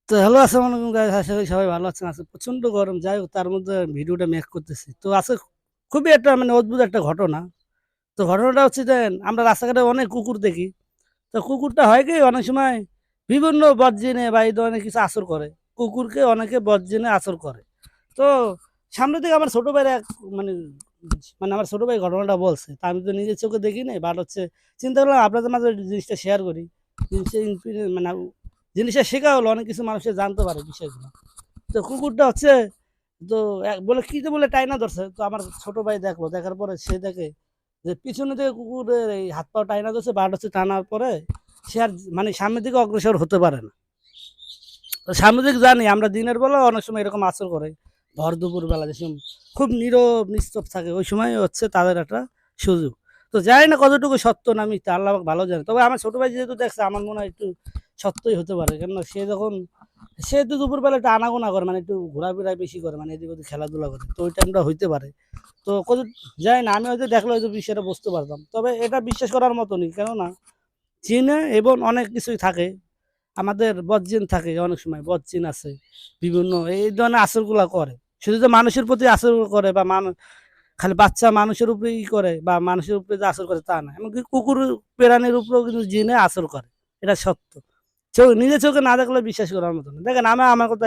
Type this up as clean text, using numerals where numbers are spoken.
তো হ্যালো, আসসালামু আলাইকুম গাইস, আশা করি সবাই ভালো আছেন। আজকে প্রচন্ড গরম, যাই হোক তার মধ্যে ভিডিওটা মেক করতেছি। তো আজকে খুবই একটা মানে অদ্ভুত একটা ঘটনা। তো ঘটনাটা হচ্ছে যে আমরা রাস্তাঘাটে অনেক কুকুর দেখি। তো কুকুরটা হয় কি অনেক সময় বিভিন্ন বদজিনে বা এই ধরনের কিছু আসর করে। কুকুরকে অনেকে বদজিনে আসর করে। তো সামনে থেকে আমার ছোট ভাইরা মানে মানে আমার ছোট ভাই ঘটনাটা বলছে, তা আমি তো নিজের চোখে দেখি নাই, বাট হচ্ছে চিন্তা করলাম আপনাদের মাঝে জিনিসটা শেয়ার করি। জিনিসটা মানে জিনিসটা শেখা হলো, অনেক কিছু মানুষের জানতে পারে বিষয়গুলো। তো কুকুরটা হচ্ছে, তো বলে কি যে বলে টাইনা ধরছে। তো আমার ছোট ভাই দেখলো, দেখার পরে সে দেখে যে পিছনে থেকে কুকুরের এই হাত পা টাইনা ধরছে, বাট হচ্ছে টানার পরে সে আর মানে সামনের দিকে অগ্রসর হতে পারে না। তো সামনের দিকে জানি আমরা দিনের বেলা অনেক সময় এরকম আচর করে, ভর দুপুর বেলা যে সময় খুব নীরব নিস্তব্ধ থাকে, ওই সময় হচ্ছে তাদের একটা সুযোগ। তো জানি না কতটুকু সত্য না মিথ্যা, আল্লাহ পাক ভালো জানে। তবে আমার ছোট ভাই যেহেতু দেখছে, আমার মনে হয় একটু সত্যই হতে পারে। কেননা সে যখন সে তো দুপুরবেলা একটু আনাগোনা করে, মানে একটু ঘোরাফেরা বেশি করে, মানে এদিক ওদিক খেলাধুলা করে, তো ওই টাইমটা হইতে পারে। তো কত যাই না, আমি হয়তো দেখলে হয়তো বিষয়টা বুঝতে পারতাম, তবে এটা বিশ্বাস করার মতনই। কেননা চীনে এবং অনেক কিছুই থাকে, আমাদের বদজিন থাকে, অনেক সময় বদজিন আছে বিভিন্ন এই ধরনের আচরগুলা করে। শুধু যে মানুষের প্রতি আচর করে বা খালি বাচ্চা মানুষের উপরে ই করে বা মানুষের উপরে যে আচর করে তা না, এমনকি কুকুর প্রাণীর উপরেও কিন্তু জিনে আচর করে। এটা সত্য। নিজের চোখে না দেখলে বিশ্বাস করার মতো না। দেখেন আমি আমার কথা